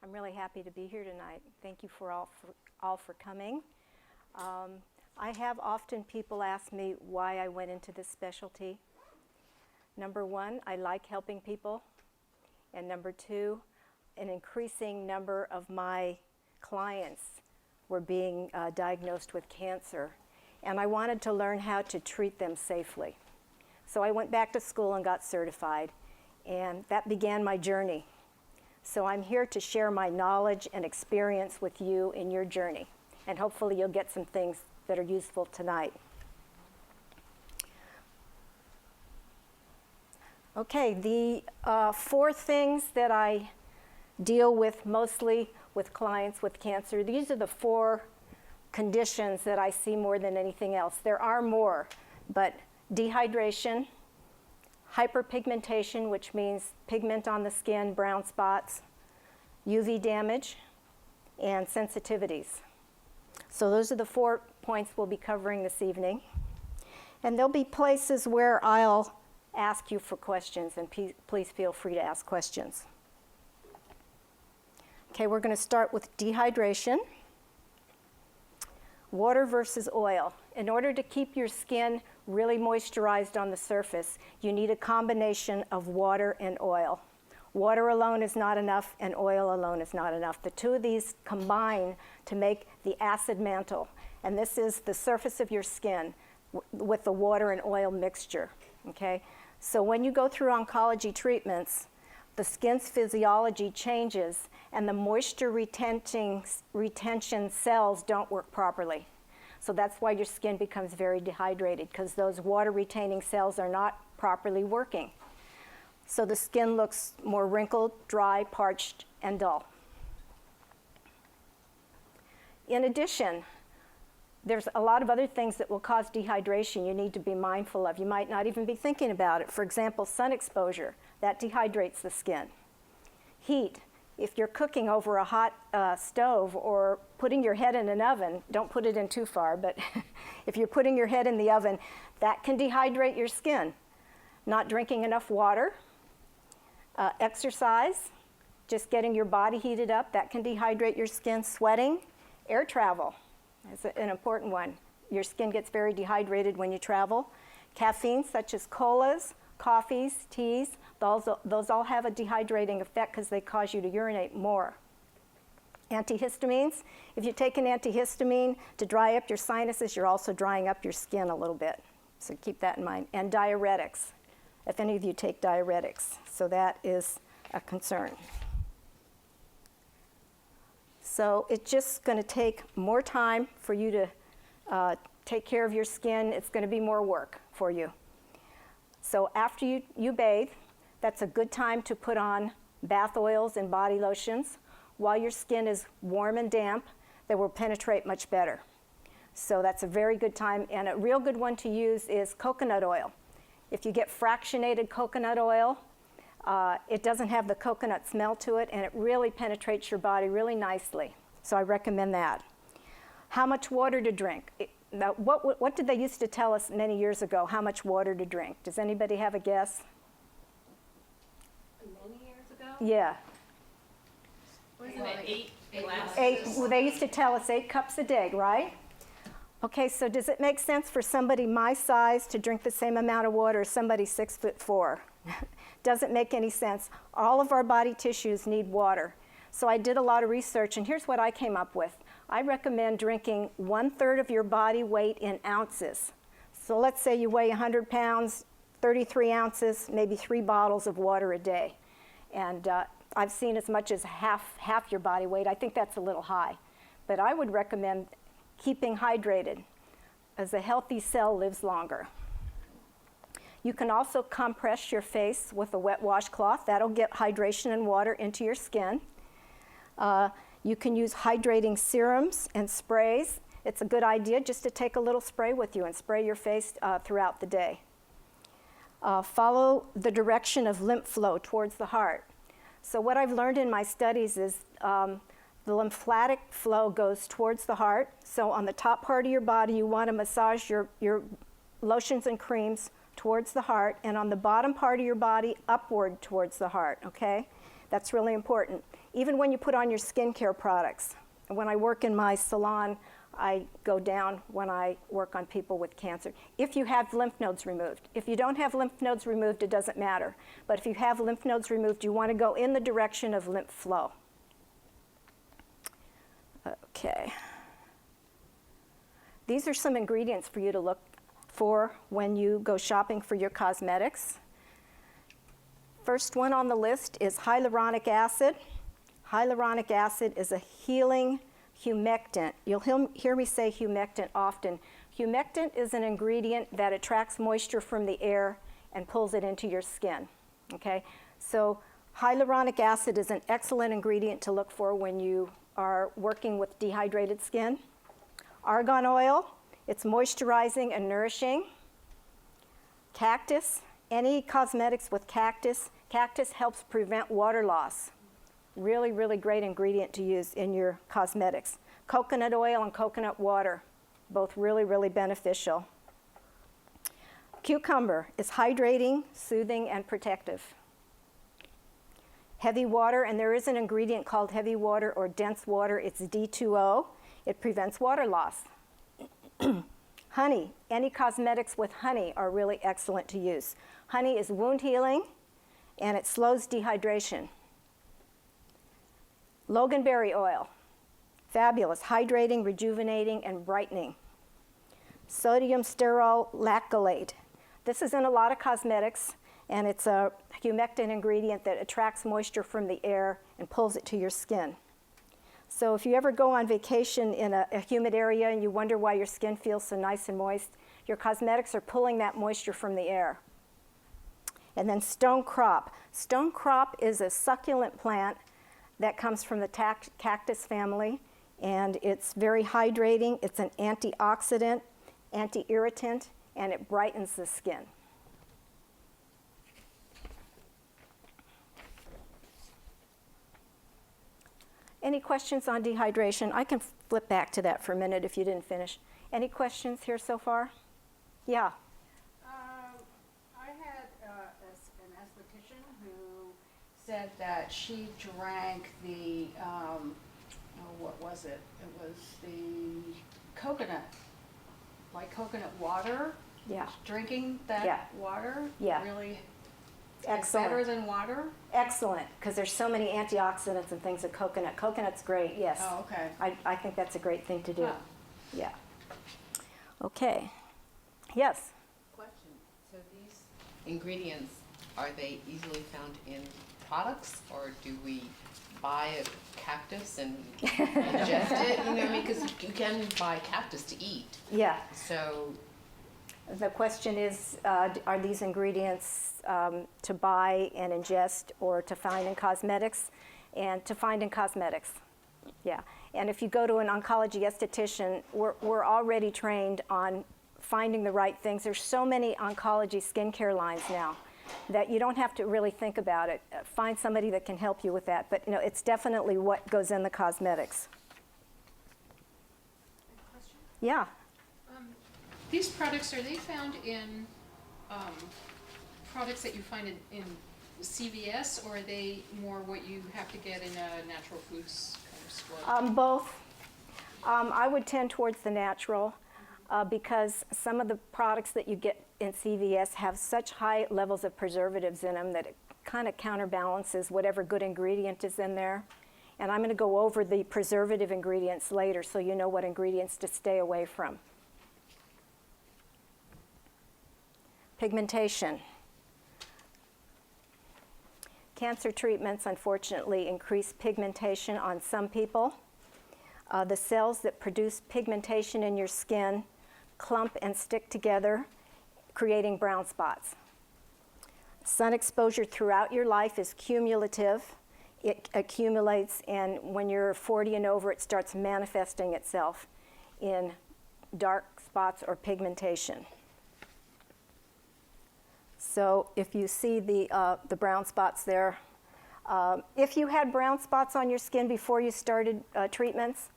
I'm really happy to be here tonight. Thank you all for coming. I have often people ask me why I went into this specialty. Number one, I like helping people. And number two, an increasing number of my clients were being diagnosed with cancer. And I wanted to learn how to treat them safely. So I went back to school and got certified. And that began my journey. So I'm here to share my knowledge and experience with you in your journey. And hopefully you'll get some things that are useful tonight. Okay, the 4 things that I deal with mostly with clients with cancer, these are the 4 conditions that I see more than anything else. There are more, but dehydration, hyperpigmentation, which means pigment on the skin, brown spots, UV damage, and sensitivities. So those are the 4 points we'll be covering this evening. And there'll be places where I'll ask you for questions, and please feel free to ask questions. Okay, we're going to start with dehydration. Water versus oil. In order to keep your skin really moisturized on the surface, you need a combination of water and oil. Water alone is not enough, and oil alone is not enough. The 2 of these combine to make the acid mantle, and this is the surface of your skin with the water and oil mixture, okay? So when you go through oncology treatments, the skin's physiology changes, and the moisture retention cells don't work properly. So that's why your skin becomes very dehydrated, because those water-retaining cells are not properly working. So the skin looks more wrinkled, dry, parched, and dull. In addition, there's a lot of other things that will cause dehydration you need to be mindful of. You might not even be thinking about it. For example, sun exposure, that dehydrates the skin. Heat. If you're cooking over a hot stove or putting your head in an oven, don't put it in too far, but if you're putting your head in the oven, that can dehydrate your skin. Not drinking enough water, exercise, just getting your body heated up, that can dehydrate your skin. Sweating, air travel is an important one. Your skin gets very dehydrated when you travel. Caffeine, such as colas, coffees, teas, those all have a dehydrating effect because they cause you to urinate more. Antihistamines, if you take an antihistamine to dry up your sinuses, you're also drying up your skin a little bit. So keep that in mind. And diuretics, if any of you take diuretics. So that is a concern. So it's just going to take more time for you to take care of your skin. It's going to be more work for you. So after you bathe, that's a good time to put on bath oils and body lotions. While your skin is warm and damp, they will penetrate much better. So that's a very good time. And a real good one to use is coconut oil. If you get fractionated coconut oil, it doesn't have the coconut smell to it, and it really penetrates your body really nicely. So I recommend that. How much water to drink? Now, what did they used to tell us many years ago, how much water to drink? Does anybody have a guess? Many years ago? Yeah. Wasn't it 8 glasses? 8, well, they used to tell us 8 cups a day, right? Okay, so does it make sense for somebody my size to drink the same amount of water as somebody 6'4"? Doesn't make any sense. All of our body tissues need water. So I did a lot of research, and here's what I came up with. I recommend drinking 1/3 of your body weight in ounces. So let's say you weigh 100 pounds, 33 ounces, maybe 3 bottles of water a day. And I've seen as much as half your body weight. I think that's a little high. But I would recommend keeping hydrated, as a healthy cell lives longer. You can also compress your face with a wet washcloth. That'll get hydration and water into your skin. You can use hydrating serums and sprays. It's a good idea just to take a little spray with you and spray your face throughout the day. Follow the direction of lymph flow towards the heart. So what I've learned in my studies is the lymphatic flow goes towards the heart. So on the top part of your body, you want to massage your lotions and creams towards the heart, and on the bottom part of your body, upward towards the heart, okay? That's really important. Even when you put on your skincare products. When I work in my salon, I go down when I work on people with cancer. If you have lymph nodes removed. If you don't have lymph nodes removed, it doesn't matter. But if you have lymph nodes removed, you want to go in the direction of lymph flow. Okay. These are some ingredients for you to look for when you go shopping for your cosmetics. First one on the list is hyaluronic acid. Hyaluronic acid is a healing humectant. You'll hear me say humectant often. Humectant is an ingredient that attracts moisture from the air and pulls it into your skin. Okay? So hyaluronic acid is an excellent ingredient to look for when you are working with dehydrated skin. Argan oil, it's moisturizing and nourishing. Cactus, any cosmetics with cactus. Cactus helps prevent water loss. Really, really great ingredient to use in your cosmetics. Coconut oil and coconut water, both really, really beneficial. Cucumber is hydrating, soothing, and protective. Heavy water, and there is an ingredient called heavy water or dense water. It's D2O. It prevents water loss. Honey, any cosmetics with honey are really excellent to use. Honey is wound healing, and it slows dehydration. Loganberry oil, fabulous, hydrating, rejuvenating, and brightening. Sodium stearoyl lactylate. This is in a lot of cosmetics, and it's a humectant ingredient that attracts moisture from the air and pulls it to your skin. So if you ever go on vacation in a humid area and you wonder why your skin feels so nice and moist, your cosmetics are pulling that moisture from the air. And then stone crop. Stone crop is a succulent plant that comes from the cactus family, and it's very hydrating. It's an antioxidant, anti-irritant, and it brightens the skin. Any questions on dehydration? I can flip back to that for a minute if you didn't finish. Any questions here so far? Yeah. I had an esthetician who said that she drank the, what was it? It was the coconut, like coconut water. Yeah. Drinking that water really Excellent. better than water? Excellent, because there's so many antioxidants and things in coconut. Coconut's great, yes. Oh, okay. I think that's a great thing to do. Huh. Yeah. Okay. Yes? Question. So these ingredients, are they easily found in products, or do we buy a cactus and ingest it? You know what I mean? Because you can buy cactus to eat. Yeah. So The question is, are these ingredients to buy and ingest or to find in cosmetics? And to find in cosmetics, yeah. And if you go to an oncology esthetician, we're already trained on finding the right things. There's so many oncology skincare lines now that you don't have to really think about it. Find somebody that can help you with that. But it's definitely what goes in the cosmetics. Question? Yeah. These products, are they found in products that you find in CVS, or are they more what you have to get in a natural foods kind of store? Both. I would tend towards the natural because some of the products that you get in CVS have such high levels of preservatives in them that it kind of counterbalances whatever good ingredient is in there. And I'm going to go over the preservative ingredients later so you know what ingredients to stay away from. Pigmentation. Cancer treatments, unfortunately, increase pigmentation on some people. The cells that produce pigmentation in your skin clump and stick together, creating brown spots. Sun exposure throughout your life is cumulative. It accumulates, and when you're 40 and over, it starts manifesting itself in dark spots or pigmentation. So if you see the brown spots there, if you had brown spots on your skin before you started treatments,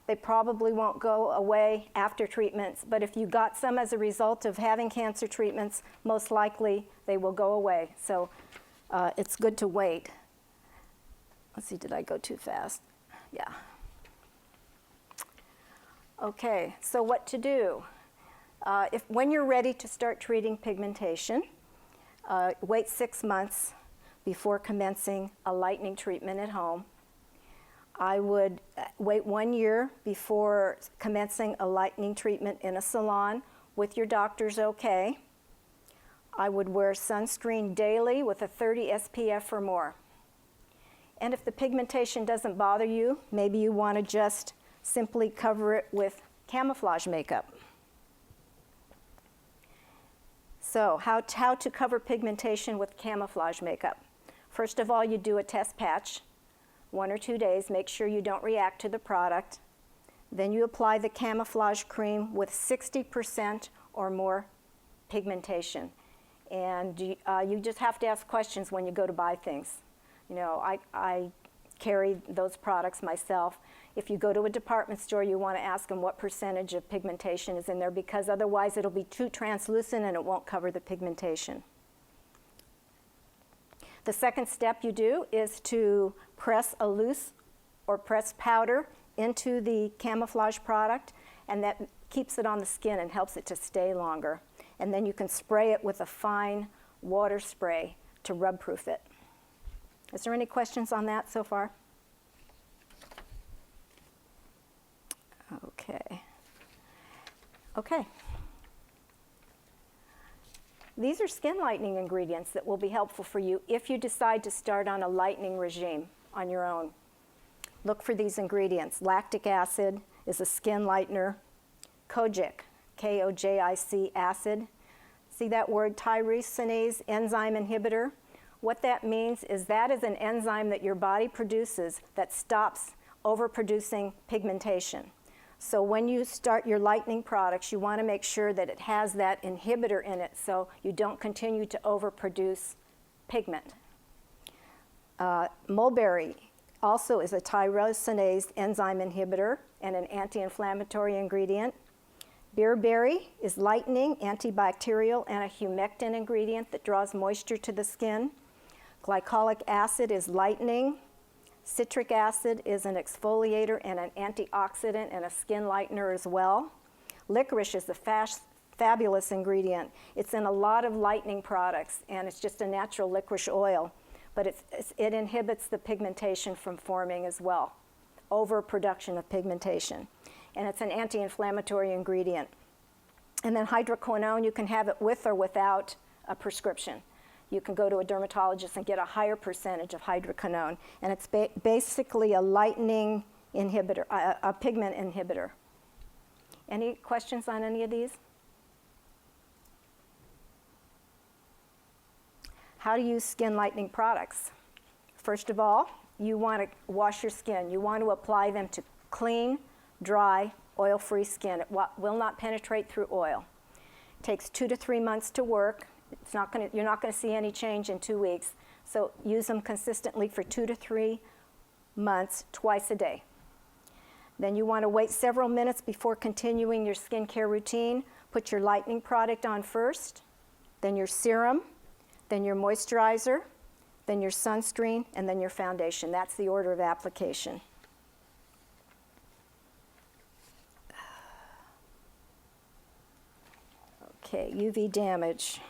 they probably won't go away after treatments. But if you got some as a result of having cancer treatments, most likely they will go away. So it's good to wait. Let's see, did I go too fast? Yeah. Okay, so what to do? When you're ready to start treating pigmentation, wait 6 months before commencing a lightening treatment at home. I would wait 1 year before commencing a lightening treatment in a salon with your doctor's okay. I would wear sunscreen daily with a 30 SPF or more. And if the pigmentation doesn't bother you, maybe you want to just simply cover it with camouflage makeup. So how to cover pigmentation with camouflage makeup? First of all, you do a test patch, 1 or 2 days, make sure you don't react to the product. Then you apply the camouflage cream with 60% or more pigmentation. And you just have to ask questions when you go to buy things. You know, I carry those products myself. If you go to a department store, you want to ask them what percentage of pigmentation is in there, because otherwise it'll be too translucent and it won't cover the pigmentation. The second step you do is to press a loose or press powder into the camouflage product, and that keeps it on the skin and helps it to stay longer. And then you can spray it with a fine water spray to rub proof it. Is there any questions on that so far? Okay. Okay. These are skin lightening ingredients that will be helpful for you if you decide to start on a lightening regime on your own. Look for these ingredients. Lactic acid is a skin lightener. Kojic, Kojic acid. See that word, tyrosinase enzyme inhibitor? What that means is that is an enzyme that your body produces that stops overproducing pigmentation. So when you start your lightening products, you want to make sure that it has that inhibitor in it so you don't continue to overproduce pigment. Mulberry also is a tyrosinase enzyme inhibitor and an anti-inflammatory ingredient. Bearberry is lightening, antibacterial, and a humectant ingredient that draws moisture to the skin. Glycolic acid is lightening. Citric acid is an exfoliator and an antioxidant and a skin lightener as well. Licorice is a fabulous ingredient. It's in a lot of lightening products, and it's just a natural licorice oil, but it inhibits the pigmentation from forming as well, overproduction of pigmentation. And it's an anti-inflammatory ingredient. And then hydroquinone, you can have it with or without a prescription. You can go to a dermatologist and get a higher percentage of hydroquinone. And it's basically a lightening inhibitor, a pigment inhibitor. Any questions on any of these? How to use skin lightening products. First of all, you want to wash your skin. You want to apply them to clean, dry, oil-free skin. It will not penetrate through oil. It takes 2 to 3 months to work. You're not going to see any change in 2 weeks. So use them consistently for 2 to 3 months, twice a day. Then you want to wait several minutes before continuing your skincare routine. Put your lightening product on first, then your serum, then your moisturizer, then your sunscreen, and then your foundation. That's the order of application. Okay, UV damage.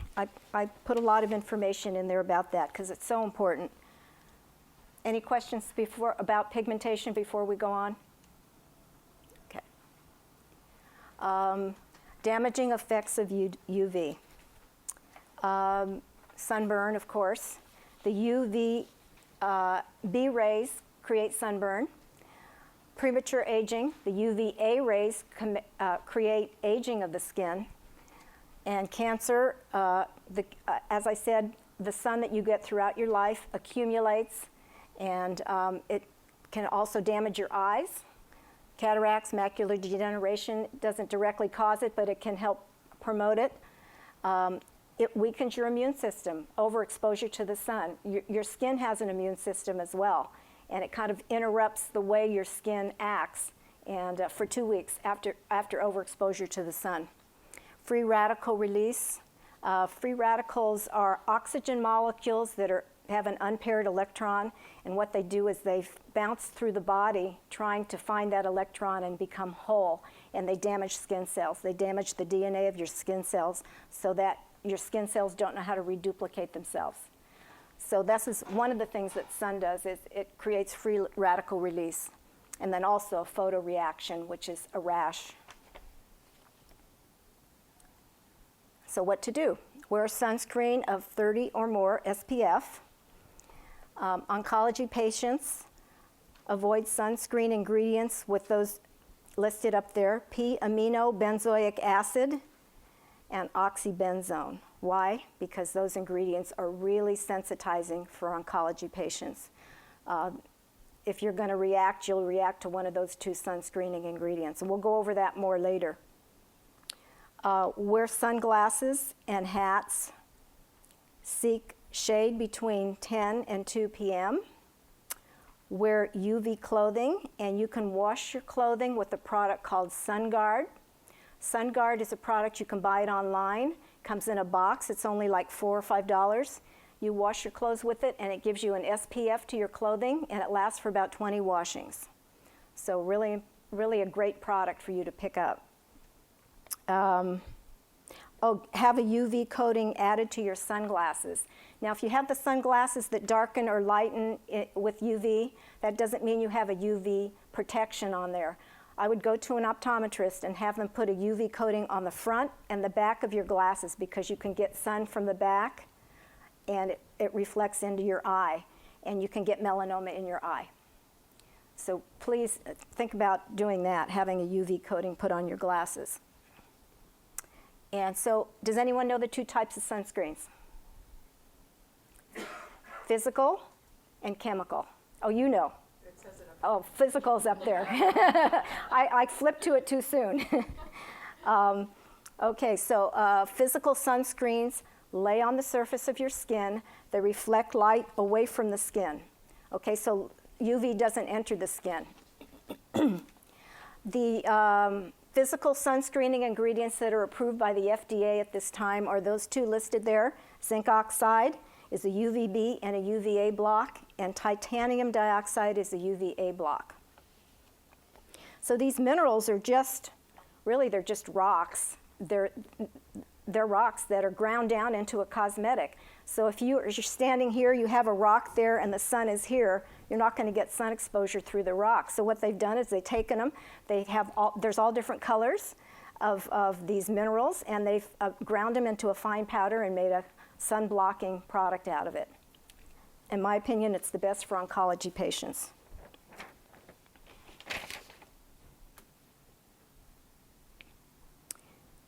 I put a lot of information in there about that because it's so important. Any questions about pigmentation before we go on? Okay. Damaging effects of UV. Sunburn, of course. The UV B rays create sunburn. Premature aging. The UVA rays create aging of the skin. And cancer, as I said, the sun that you get throughout your life accumulates, and it can also damage your eyes. Cataracts, macular degeneration doesn't directly cause it, but it can help promote it. It weakens your immune system, overexposure to the sun. Your skin has an immune system as well, and it kind of interrupts the way your skin acts, and for 2 weeks after overexposure to the sun. Free radical release. Free radicals are oxygen molecules that are have an unpaired electron, and what they do is they bounce through the body trying to find that electron and become whole, and they damage skin cells. They damage the DNA of your skin cells so that your skin cells don't know how to reduplicate themselves. So this is one of the things that sun does, is it creates free radical release, and then also a photoreaction, which is a rash. So what to do? Wear a sunscreen of 30 or more SPF. Oncology patients, avoid sunscreen ingredients with those listed up there: p-amino benzoic acid and oxybenzone. Why? Because those ingredients are really sensitizing for oncology patients. If you're going to react, you'll react to one of those two sunscreening ingredients, and we'll go over that more later. Wear sunglasses and hats. Seek shade between 10 and 2 p.m. Wear UV clothing, and you can wash your clothing with a product called SunGuard. SunGuard is a product, you can buy it online. Comes in a box. It's only like $4 or $5. You wash your clothes with it, and it gives you an SPF to your clothing, and it lasts for about 20 washings. So really, really a great product for you to pick up. Have a UV coating added to your sunglasses. Now, if you have the sunglasses that darken or lighten it with UV, that doesn't mean you have a UV protection on there. I would go to an optometrist and have them put a UV coating on the front and the back of your glasses, because you can get sun from the back and it reflects into your eye, and you can get melanoma in your eye. So please think about doing that, having a UV coating put on your glasses. And so, does anyone know the two types of sunscreens? Physical and chemical. Oh, you know. It says it up. Oh, physical's up there. I flipped to it too soon. Okay, so physical sunscreens lay on the surface of your skin. They reflect light away from the skin. Okay, so UV doesn't enter the skin. The physical sunscreening ingredients that are approved by the FDA at this time are those two listed there. Zinc oxide is a UVB and a UVA block, and titanium dioxide is a UVA block. So these minerals are just, really they're just rocks. They're rocks that are ground down into a cosmetic. So if you're standing here, you have a rock there and the sun is here, you're not going to get sun exposure through the rock. So what they've done is they've taken them, there's all different colors of these minerals, and they've ground them into a fine powder and made a sun blocking product out of it. In my opinion, it's the best for oncology patients.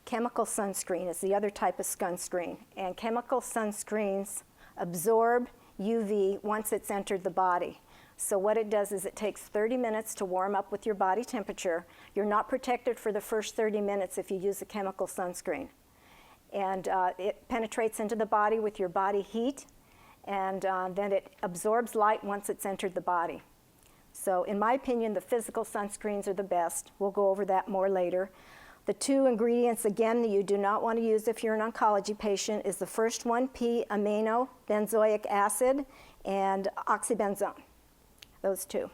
Chemical sunscreen is the other type of sunscreen, and chemical sunscreens absorb UV once it's entered the body. So what it does is it takes 30 minutes to warm up with your body temperature. You're not protected for the first 30 minutes if you use a chemical sunscreen. And it penetrates into the body with your body heat, and then it absorbs light once it's entered the body. So in my opinion, the physical sunscreens are the best. We'll go over that more later. The two ingredients, again, that you do not want to use if you're an oncology patient is the first one, p-amino benzoic acid, and oxybenzone. Those two.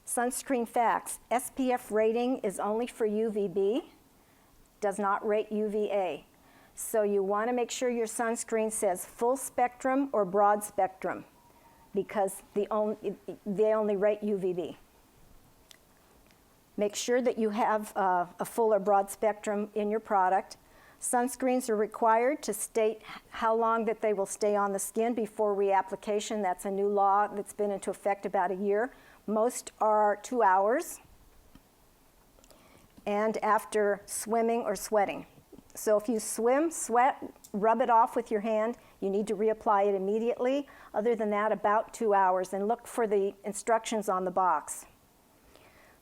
Sunscreen facts. SPF rating is only for UVB, does not rate UVA. So you want to make sure your sunscreen says full spectrum or broad spectrum, because they only rate UVB. Make sure that you have a full or broad spectrum in your product. Sunscreens are required to state how long that they will stay on the skin before reapplication. That's a new law that's been into effect about a year. Most are 2 hours, and after swimming or sweating. So if you swim, sweat, rub it off with your hand, you need to reapply it immediately. Other than that, about 2 hours, and look for the instructions on the box.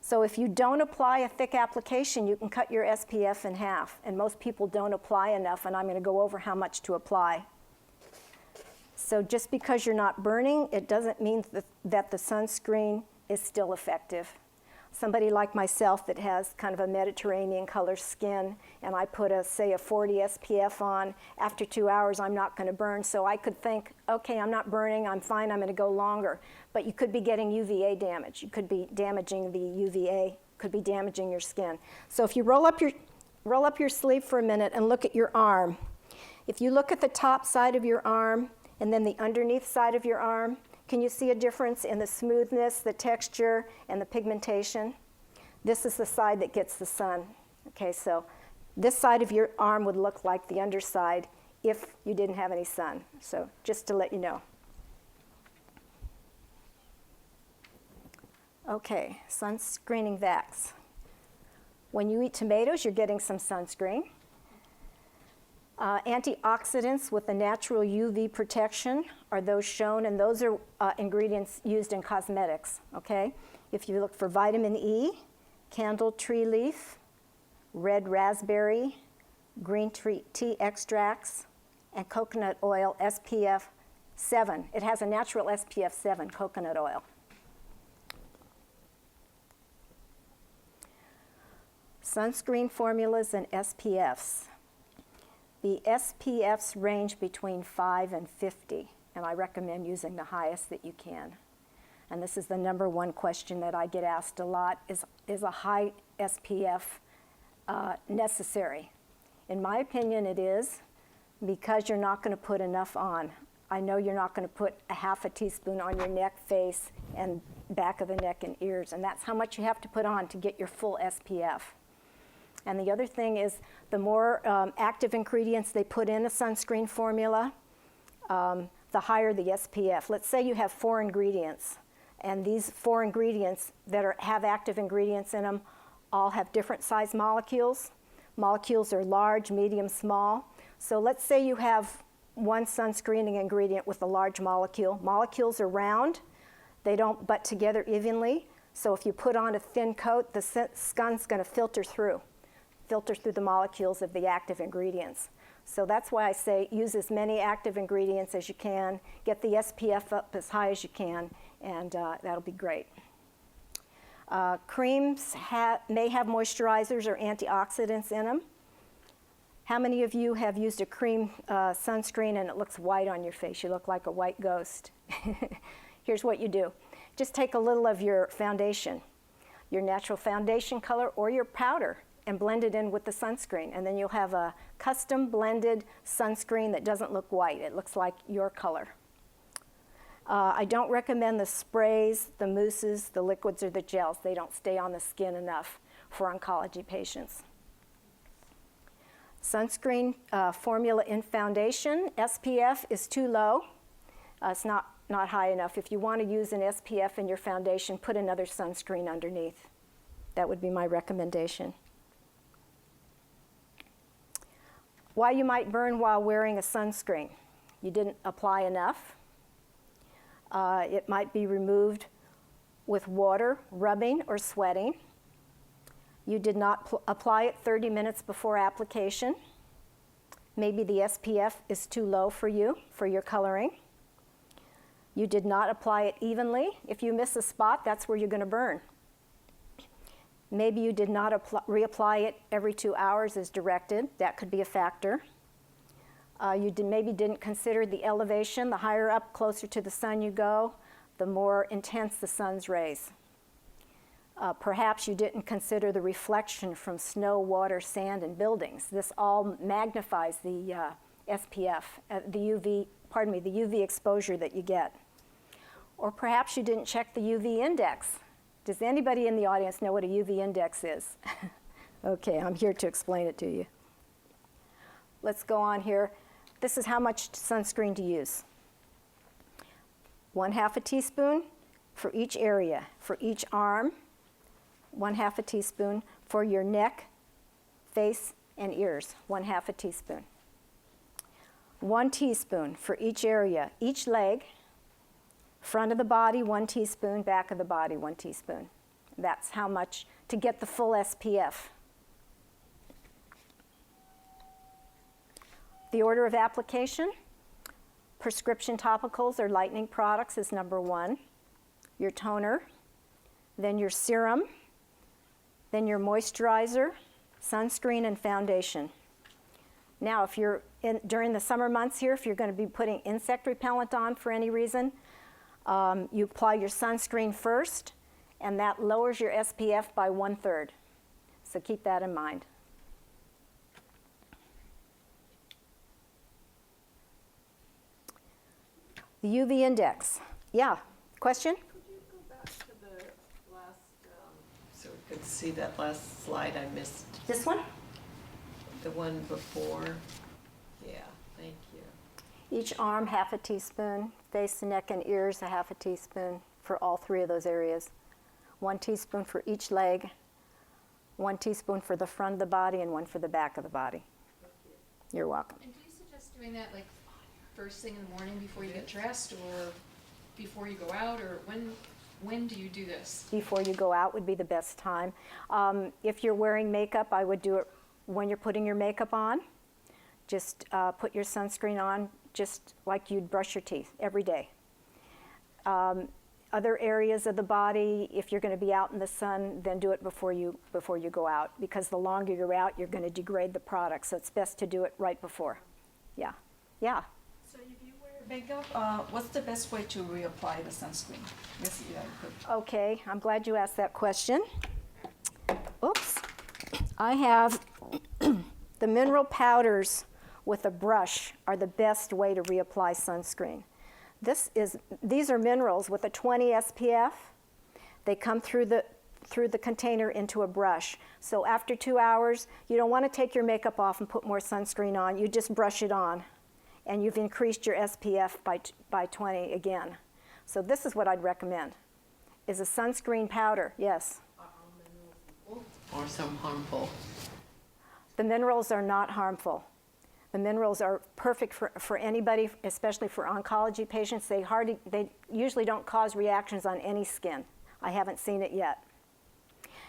So if you don't apply a thick application, you can cut your SPF in half, and most people don't apply enough, and I'm going to go over how much to apply. So just because you're not burning, it doesn't mean that the sunscreen is still effective. somebody like myself that has kind of a Mediterranean color skin, and I put say a 40 SPF on, after 2 hours I'm not going to burn. So I could think, okay, I'm not burning, I'm fine, I'm going to go longer. But you could be getting UVA damage. You could be damaging the UVA, could be damaging your skin. So if you roll up your sleeve for a minute and look at your arm. If you look at the top side of your arm and then the underneath side of your arm, can you see a difference in the smoothness, the texture, and the pigmentation? This is the side that gets the sun. Okay, so this side of your arm would look like the underside if you didn't have any sun. So just to let you know. Okay, sunscreening vax. When you eat tomatoes, you're getting some sunscreen. Antioxidants with the natural UV protection are those shown, and those are ingredients used in cosmetics, okay? If you look for vitamin E, candle tree leaf, red raspberry, green tea extracts, and coconut oil SPF 7. It has a natural SPF 7 coconut oil. Sunscreen formulas and SPFs. The SPFs range between 5 and 50, and I recommend using the highest that you can. And this is the number one question that I get asked a lot, is a high SPF necessary? In my opinion, it is, because you're not going to put enough on. I know you're not going to put a half a teaspoon on your neck, face, and back of the neck and ears, and that's how much you have to put on to get your full SPF. And the other thing is, the more active ingredients they put in a sunscreen formula, the higher the SPF. Let's say you have 4 ingredients, and these 4 ingredients that have active ingredients in them all have different size molecules. Molecules are large, medium, small. So let's say you have one sunscreening ingredient with a large molecule. Molecules are round. They don't butt together evenly. So if you put on a thin coat, the sun's going to filter through the molecules of the active ingredients. So that's why I say use as many active ingredients as you can, get the SPF up as high as you can, and that'll be great. Creams may have moisturizers or antioxidants in them. How many of you have used a cream sunscreen and it looks white on your face? You look like a white ghost. Here's what you do. Just take a little of your foundation, your natural foundation color or your powder, and blend it in with the sunscreen, and then you'll have a custom blended sunscreen that doesn't look white. It looks like your color. I don't recommend the sprays, the mousses, the liquids, or the gels. They don't stay on the skin enough for oncology patients. Sunscreen formula in foundation, SPF is too low. It's not high enough. If you want to use an SPF in your foundation, put another sunscreen underneath. That would be my recommendation. Why you might burn while wearing a sunscreen. You didn't apply enough. It might be removed with water, rubbing, or sweating. You did not apply it 30 minutes before application. Maybe the SPF is too low for you, for your coloring. You did not apply it evenly. If you miss a spot, that's where you're going to burn. Maybe you did not reapply it every 2 hours as directed. That could be a factor. You maybe didn't consider the elevation. The higher up, closer to the sun you go, the more intense the sun's rays. Perhaps you didn't consider the reflection from snow, water, sand, and buildings. This all magnifies the SPF, the UV exposure that you get. Or perhaps you didn't check the UV index. Does anybody in the audience know what a UV index is? Okay, I'm here to explain it to you. Let's go on here. This is how much sunscreen to use. 1/2 teaspoon for each area. For each arm, 1/2 teaspoon. For your neck, face, and ears, 1/2 teaspoon. 1 teaspoon for each area. Each leg, front of the body, 1 teaspoon, back of the body, 1 teaspoon. That's how much to get the full SPF. The order of application, prescription topicals or lightening products is number 1. Your toner, then your serum, then your moisturizer, sunscreen, and foundation. Now, if you're during the summer months here, if you're going to be putting insect repellent on for any reason, you apply your sunscreen first, and that lowers your SPF by 1/3. So keep that in mind. The UV index. Yeah, question? Could you go back to the last, So we could see that last slide I missed, This one? the one before. Yeah, thank you. Each arm, half a teaspoon. Face, neck, and ears, a half a teaspoon for all 3 of those areas. 1 teaspoon for each leg. 1 teaspoon for the front of the body and 1 for the back of the body. You're welcome. And do you suggest doing that like first thing in the morning before you get dressed, or before you go out, or when do you do this? Before you go out would be the best time. If you're wearing makeup, I would do it when you're putting your makeup on. Just put your sunscreen on just like you'd brush your teeth every day. Other areas of the body, if you're going to be out in the sun, then do it before you go out, because the longer you're out, you're going to degrade the product. So it's best to do it right before. Yeah. Yeah. So if you wear makeup, what's the best way to reapply the sunscreen? Yes, yeah, good. Okay, I'm glad you asked that question. Oops. I have the mineral powders with a brush are the best way to reapply sunscreen. These are minerals with a 20 SPF. They come through the container into a brush. So after 2 hours, you don't want to take your makeup off and put more sunscreen on. You just brush it on, and you've increased your SPF by 20 again. So this is what I'd recommend, is a sunscreen powder. Yes? Or some harmful? The minerals are not harmful. The minerals are perfect for anybody, especially for oncology patients. They usually don't cause reactions on any skin. I haven't seen it yet.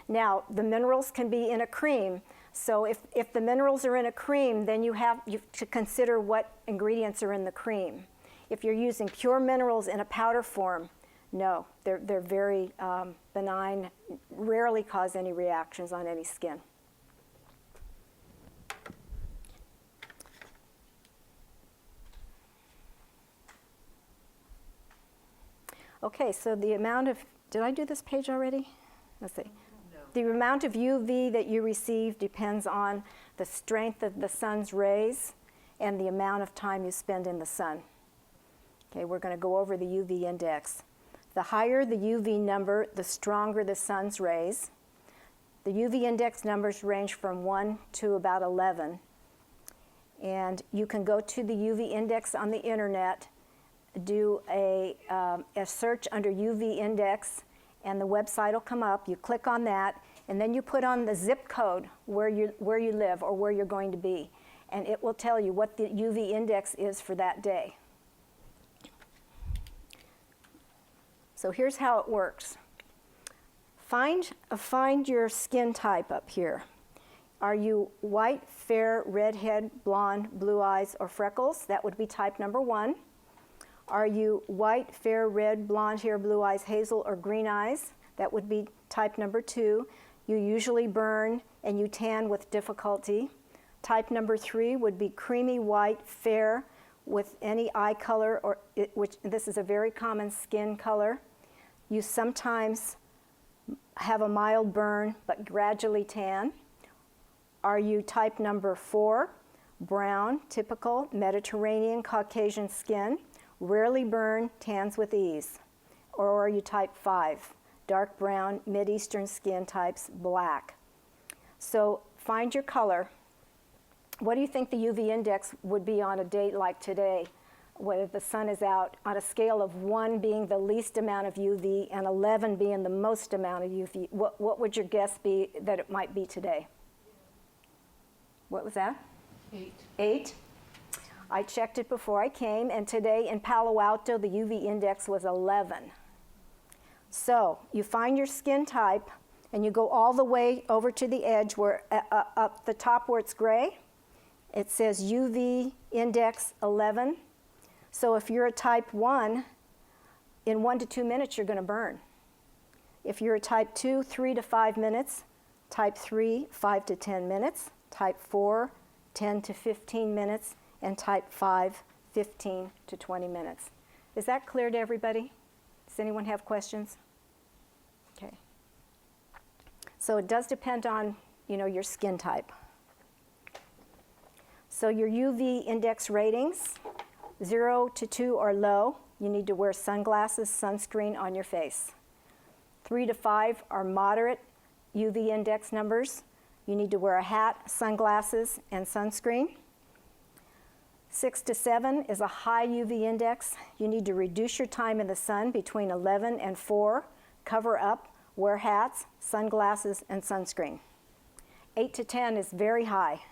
Now, the minerals can be in a cream. So if the minerals are in a cream, then you have to consider what ingredients are in the cream. If you're using pure minerals in a powder form, no, they're very benign, rarely cause any reactions on any skin. Okay, so the amount of, did I do this page already? Let's see. No. The amount of UV that you receive depends on the strength of the sun's rays and the amount of time you spend in the sun. Okay, we're going to go over the UV index. The higher the UV number, the stronger the sun's rays. The UV index numbers range from 1 to about 11. And you can go to the UV index on the internet, do a search under UV index, and the website will come up. You click on that, and then you put on the zip code where you live or where you're going to be, and it will tell you what the UV index is for that day. So here's how it works. Find your skin type up here. Are you white, fair, redhead, blonde, blue eyes, or freckles? That would be type number 1. Are you white, fair, red, blonde hair, blue eyes, hazel, or green eyes? That would be type number 2. You usually burn and you tan with difficulty. Type number 3 would be creamy white, fair, with any eye color, which this is a very common skin color. You sometimes have a mild burn but gradually tan. Are you type number 4, brown, typical Mediterranean Caucasian skin, rarely burn, tans with ease? Or are you type 5, dark brown, Mideastern skin types, black? So find your color. What do you think the UV index would be on a day like today, where the sun is out, on a scale of 1 being the least amount of UV and 11 being the most amount of UV? What would your guess be that it might be today? What was that? 8. 8? I checked it before I came, and today in Palo Alto, the UV index was 11. So you find your skin type, and you go all the way over to the edge where, up the top where it's gray. It says UV index 11. So if you're a type 1, in 1 to 2 minutes, you're going to burn. If you're a type 2, 3 to 5 minutes, Type 3, 5 to 10 minutes. Type 4, 10 to 15 minutes. And type 5, 15 to 20 minutes. Is that clear to everybody? Does anyone have questions? Okay. So it does depend on, your skin type. So your UV index ratings, 0 to 2 are low. You need to wear sunglasses, sunscreen on your face. 3 to 5 are moderate UV index numbers. You need to wear a hat, sunglasses, and sunscreen. 6 to 7 is a high UV index. You need to reduce your time in the sun between 11 and 4. Cover up, wear hats, sunglasses, and sunscreen. 8 to 10 is very high.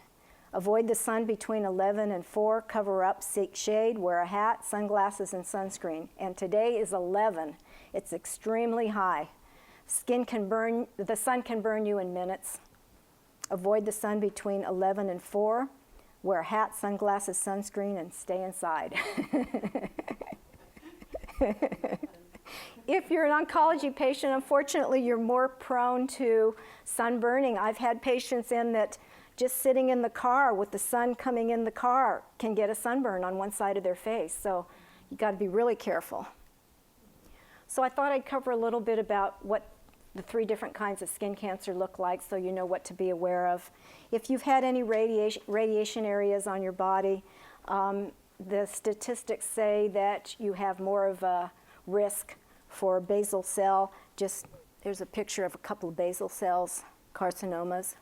Avoid the sun between 11 and 4. Cover up, seek shade, wear a hat, sunglasses, and sunscreen. And today is 11. It's extremely high. The sun can burn you in minutes. Avoid the sun between 11 and 4. Wear a hat, sunglasses, sunscreen, and stay inside. If you're an oncology patient, unfortunately, you're more prone to sunburning. I've had patients in that just sitting in the car with the sun coming in the car can get a sunburn on one side of their face. So you got to be really careful. So I thought I'd cover a little bit about what the 3 different kinds of skin cancer look like so you know what to be aware of. If you've had any radiation areas on your body, the statistics say that you have more of a risk for basal cell. There's a picture of a couple of basal cells, carcinomas.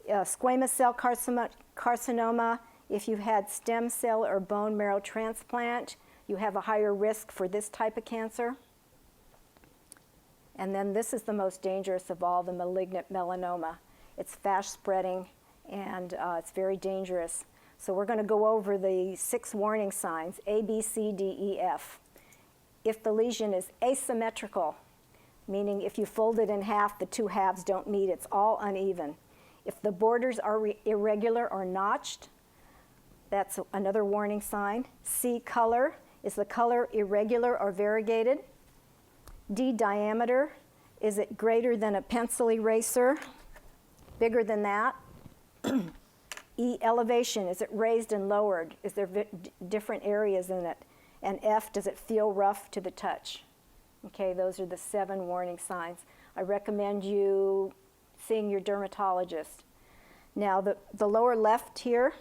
Squamous cell carcinoma, if you've had stem cell or bone marrow transplant, you have a higher risk for this type of cancer. And then this is the most dangerous of all, the malignant melanoma. It's fast spreading and it's very dangerous. So we're going to go over the 6 warning signs, A, B, C, D, E, F. If the lesion is asymmetrical, meaning if you fold it in half, the 2 halves don't meet, it's all uneven. If the borders are irregular or notched, that's another warning sign. C, color. Is the color irregular or variegated? D, diameter. Is it greater than a pencil eraser? Bigger than that? E, elevation. Is it raised and lowered? Is there different areas in it? And F, does it feel rough to the touch? Okay, those are the 7 warning signs. I recommend you seeing your dermatologist. Now, the lower left here,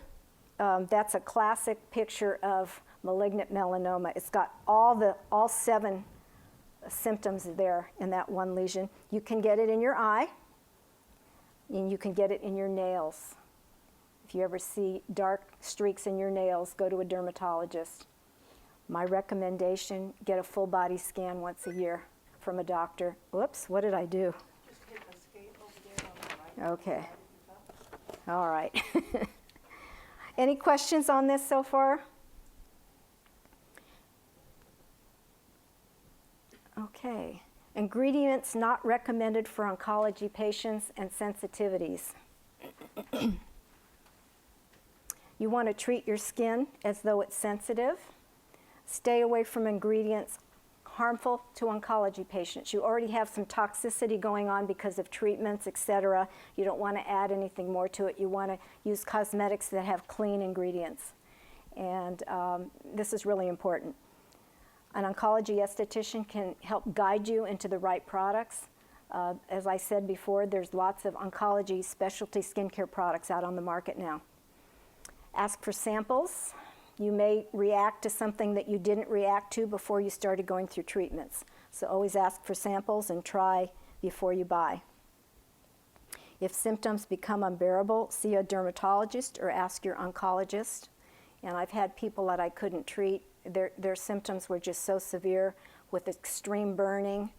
that's a classic picture of malignant melanoma. It's got all 7 symptoms there in that one lesion. You can get it in your eye, and you can get it in your nails. If you ever see dark streaks in your nails, go to a dermatologist. My recommendation, get a full body scan once a year from a doctor. Whoops, what did I do? Just hit escape over there on the right. Okay. All right. Any questions on this so far? Okay. Ingredients not recommended for oncology patients and sensitivities. You want to treat your skin as though it's sensitive. Stay away from ingredients harmful to oncology patients. You already have some toxicity going on because of treatments, etc. You don't want to add anything more to it. You want to use cosmetics that have clean ingredients. And this is really important. An oncology esthetician can help guide you into the right products. As I said before, there's lots of oncology specialty skincare products out on the market now. Ask for samples. You may react to something that you didn't react to before you started going through treatments. So always ask for samples and try before you buy. If symptoms become unbearable, see a dermatologist or ask your oncologist. And I've had people that I couldn't treat. Their symptoms were just so severe with extreme burning,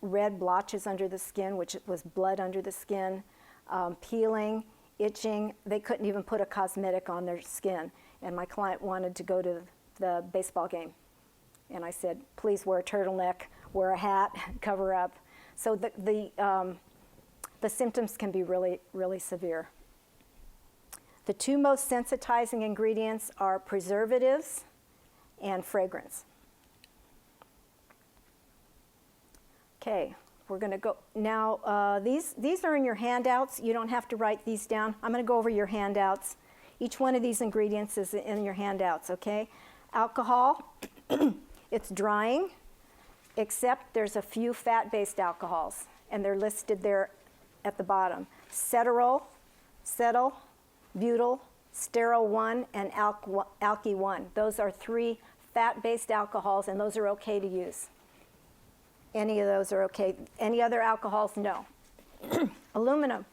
red blotches under the skin, which was blood under the skin, peeling, itching. They couldn't even put a cosmetic on their skin. And my client wanted to go to the baseball game. And I said, please wear a turtleneck, wear a hat, cover up. So the symptoms can be really, really severe. The 2 most sensitizing ingredients are preservatives and fragrance. Okay, We're going to go, now these are in your handouts. You don't have to write these down. I'm going to go over your handouts. Each one of these ingredients is in your handouts, okay? Alcohol, it's drying, except there's a few fat-based alcohols, and they're listed there at the bottom. Ceterol, cetyl, butyl, sterol 1, and alky 1. Those are 3 fat-based alcohols, and those are okay to use. Any of those are okay. Any other alcohols, no. Aluminum.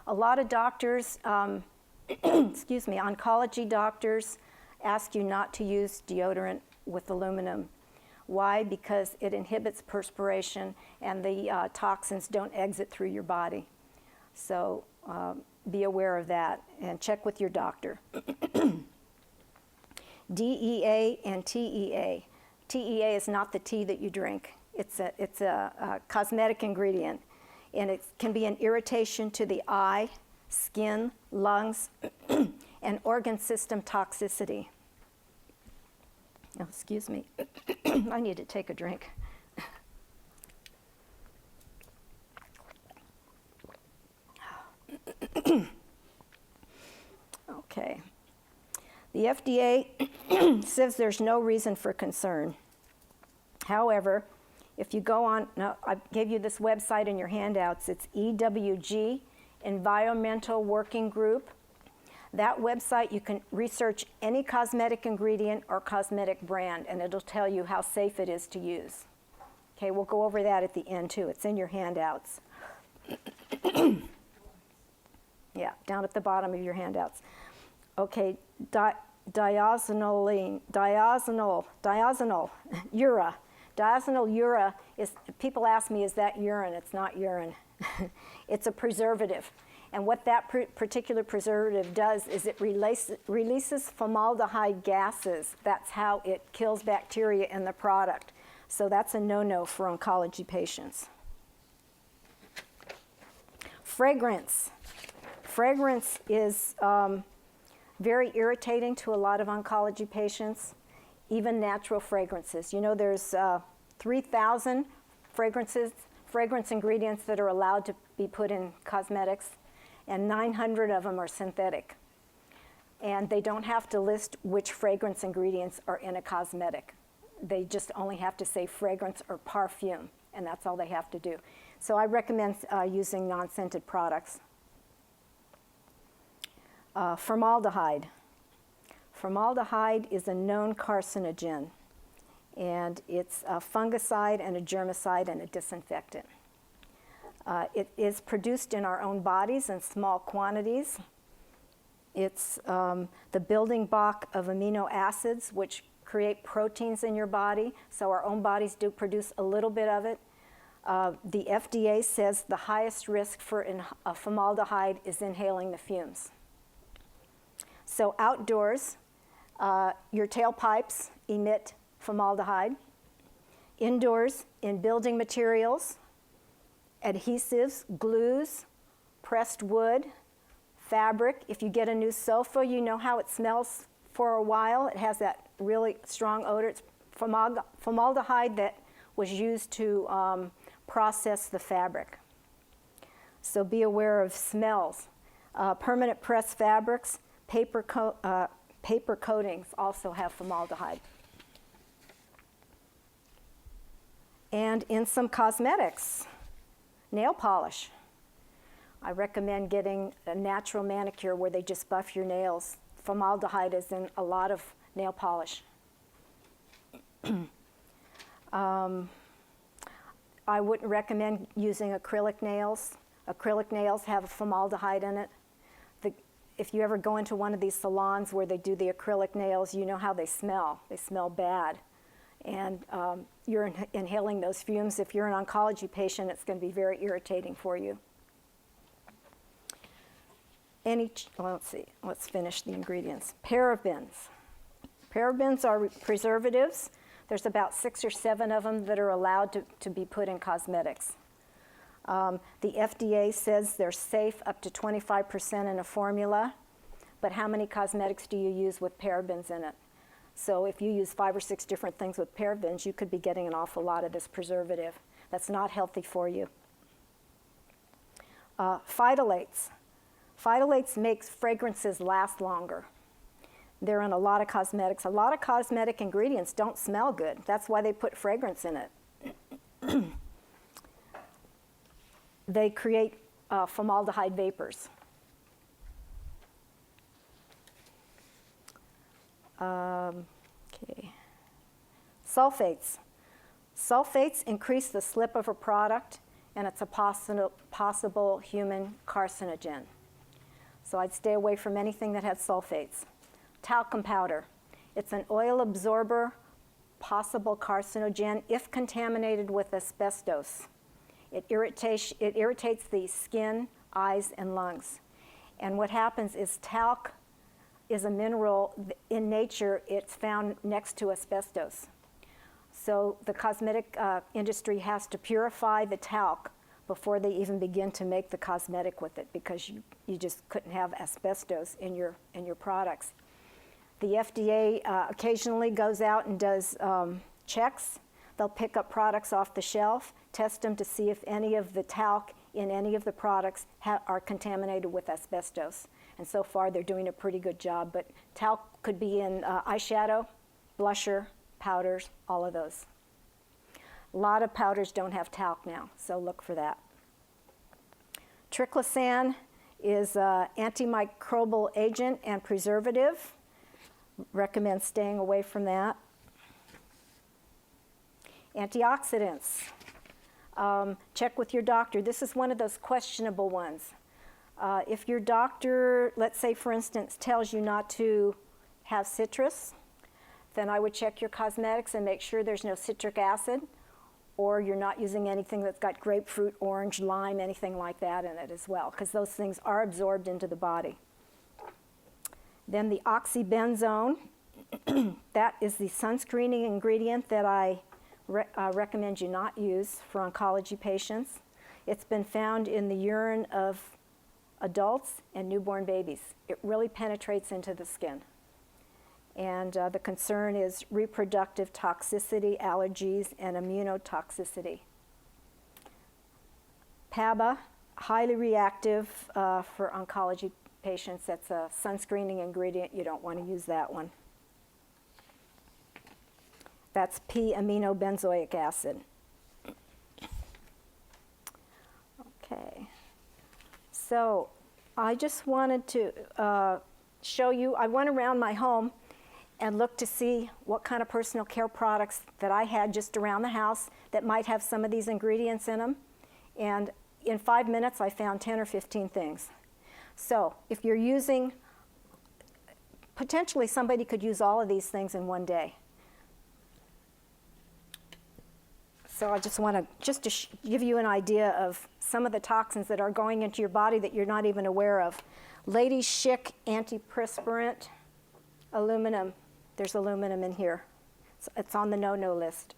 A lot of doctors, excuse me, oncology doctors ask you not to use deodorant with aluminum. Why? Because it inhibits perspiration and the toxins don't exit through your body. So be aware of that and check with your doctor. DEA and TEA. TEA is not the tea that you drink. It's a cosmetic ingredient, and it can be an irritation to the eye, skin, lungs, and organ system toxicity. Oh, excuse me. I need to take a drink. Okay. The FDA says there's no reason for concern. However, if you go on, now I gave you this website in your handouts, it's EWG, Environmental Working Group. That website, you can research any cosmetic ingredient or cosmetic brand, and it'll tell you how safe it is to use. Okay, we'll go over that at the end too. It's in your handouts. Yeah, down at the bottom of your handouts. Okay, diazonoline, ura. Diazonyl ura is, people ask me, is that urine? It's not urine. It's a preservative. And what that particular preservative does is it releases formaldehyde gases. That's how it kills bacteria in the product. So that's a no-no for oncology patients. Fragrance. Fragrance is very irritating to a lot of oncology patients, even natural fragrances. You know, there's 3,000 fragrance ingredients that are allowed to be put in cosmetics, and 900 of them are synthetic. And they don't have to list which fragrance ingredients are in a cosmetic. They just only have to say fragrance or perfume, and that's all they have to do. So I recommend using non-scented products. Formaldehyde. Formaldehyde is a known carcinogen, and it's a fungicide and a germicide and a disinfectant. It is produced in our own bodies in small quantities. It's the building block of amino acids, which create proteins in your body, so our own bodies do produce a little bit of it. The FDA says the highest risk for formaldehyde is inhaling the fumes. So outdoors, your tailpipes emit formaldehyde. Indoors, in building materials, adhesives, glues, pressed wood, fabric. If you get a new sofa, you know how it smells for a while. It has that really strong odor. It's formaldehyde that was used to process the fabric. So be aware of smells. Permanent press fabrics, paper coatings also have formaldehyde. And in some cosmetics, nail polish. I recommend getting a natural manicure where they just buff your nails. Formaldehyde is in a lot of nail polish. I wouldn't recommend using acrylic nails. Acrylic nails have formaldehyde in it. If you ever go into one of these salons where they do the acrylic nails, you know how they smell. They smell bad. And you're inhaling those fumes. If you're an oncology patient, it's going to be very irritating for you. Let's see, let's finish the ingredients. Parabens. Parabens are preservatives. There's about 6 or 7 of them that are allowed to be put in cosmetics. The FDA says they're safe up to 25% in a formula, but how many cosmetics do you use with parabens in it? So if you use 5 or 6 different things with parabens, you could be getting an awful lot of this preservative. That's not healthy for you. Phytolates. Phytolates makes fragrances last longer. They're in a lot of cosmetics. A lot of cosmetic ingredients don't smell good. That's why they put fragrance in it. They create formaldehyde vapors. Okay. Sulfates. Sulfates increase the slip of a product, and it's a possible human carcinogen. So I'd stay away from anything that has sulfates. Talcum powder. It's an oil absorber, possible carcinogen if contaminated with asbestos. It irritates the skin, eyes, and lungs. And what happens is talc is a mineral. In nature, it's found next to asbestos. So the cosmetic industry has to purify the talc before they even begin to make the cosmetic with it, because you just couldn't have asbestos in your products. The FDA occasionally goes out and does checks. They'll pick up products off the shelf, test them to see if any of the talc in any of the products are contaminated with asbestos. And so far, they're doing a pretty good job. But talc could be in eyeshadow, blusher, powders, all of those. A lot of powders don't have talc now, so look for that. Triclosan is an antimicrobial agent and preservative. Recommend staying away from that. Antioxidants. Check with your doctor. This is one of those questionable ones. If your doctor, let's say for instance, tells you not to have citrus, then I would check your cosmetics and make sure there's no citric acid, or you're not using anything that's got grapefruit, orange, lime, anything like that in it as well, because those things are absorbed into the body. Then the oxybenzone, that is the sunscreening ingredient that I recommend you not use for oncology patients. It's been found in the urine of adults and newborn babies. It really penetrates into the skin. And the concern is reproductive toxicity, allergies, and immunotoxicity. PABA, highly reactive for oncology patients. That's a sunscreening ingredient. You don't want to use that one. That's p-aminobenzoic acid. Okay. So I just wanted to show you, I went around my home and looked to see what kind of personal care products that I had just around the house that might have some of these ingredients in them. And in 5 minutes, I found 10 or 15 things. So if you're using, potentially somebody could use all of these things in one day. So I just want to give you an idea of some of the toxins that are going into your body that you're not even aware of. Ladies Chic antiperspirant, aluminum. There's aluminum in here. It's on the no-no list.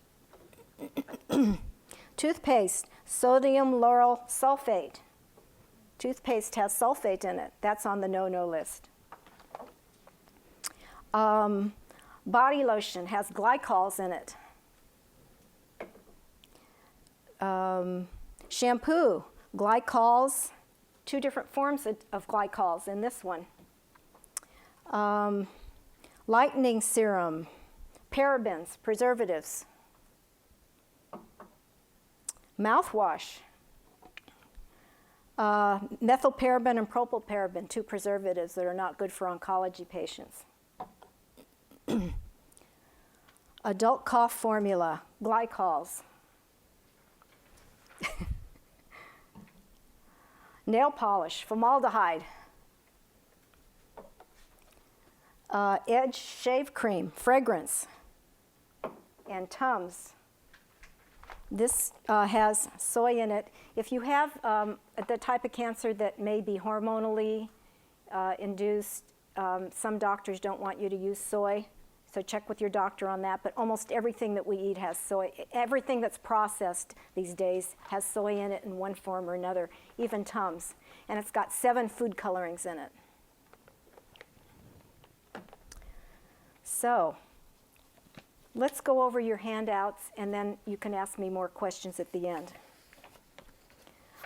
Toothpaste, sodium lauryl sulfate. Toothpaste has sulfate in it. That's on the no-no list. Body lotion has glycols in it. Shampoo, glycols, 2 different forms of glycols in this one. Lightening serum, parabens, preservatives. Mouthwash, methylparaben and propylparaben, 2 preservatives that are not good for oncology patients. Adult cough formula, glycols. Nail polish, formaldehyde. Edge shave cream, fragrance. And Tums. This has soy in it. If you have the type of cancer that may be hormonally induced, some doctors don't want you to use soy, so check with your doctor on that. But almost everything that we eat has soy. Everything that's processed these days has soy in it in one form or another, even Tums. And it's got 7 food colorings in it. So let's go over your handouts, and then you can ask me more questions at the end.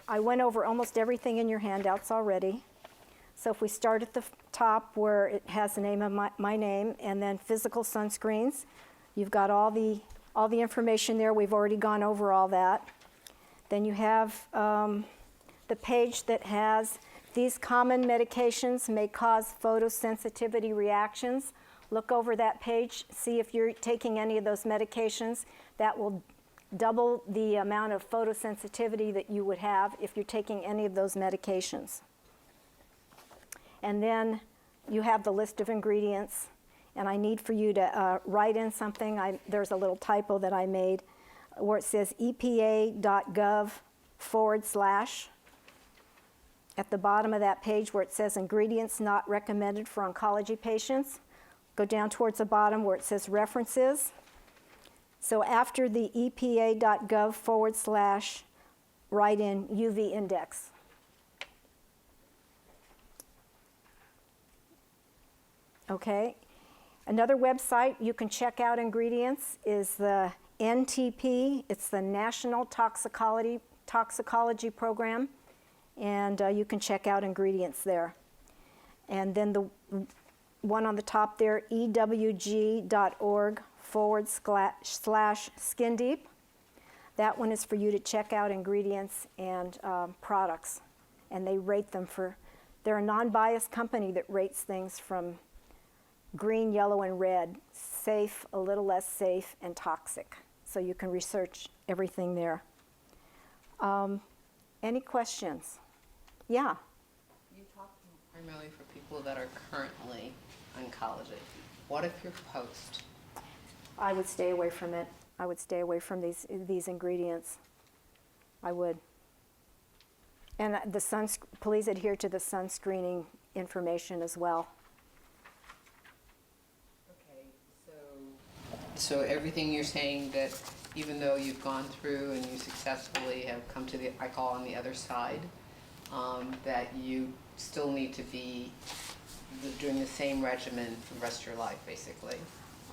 I went over almost everything in your handouts already. So if we start at the top where it has the name of my name, and then physical sunscreens, you've got all the information there. We've already gone over all that. Then you have the page that has these common medications may cause photosensitivity reactions. Look over that page, see if you're taking any of those medications. That will double the amount of photosensitivity that you would have if you're taking any of those medications. And then you have the list of ingredients, and I need for you to write in something. There's a little typo that I made where it says epa.gov/. At the bottom of that page where it says ingredients not recommended for oncology patients, go down towards the bottom where it says references. So after the epa.gov/, write in UV index. Okay. Another website you can check out ingredients is the NTP. It's the National Toxicology Program, and you can check out ingredients there. And then the one on the top there, ewg.org/skin deep. That one is for you to check out ingredients and products, and they rate them for. They're a non-biased company that rates things from green, yellow, and red, safe, a little less safe, and toxic. So you can research everything there. Any questions? Yeah. You talked primarily for people that are currently oncology. What if you're post? I would stay away from it. I would stay away from these ingredients. I would. And please adhere to the sunscreening information as well. So everything you're saying that even though you've gone through and you successfully have come to I call on the other side, that you still need to be doing the same regimen for the rest of your life, basically.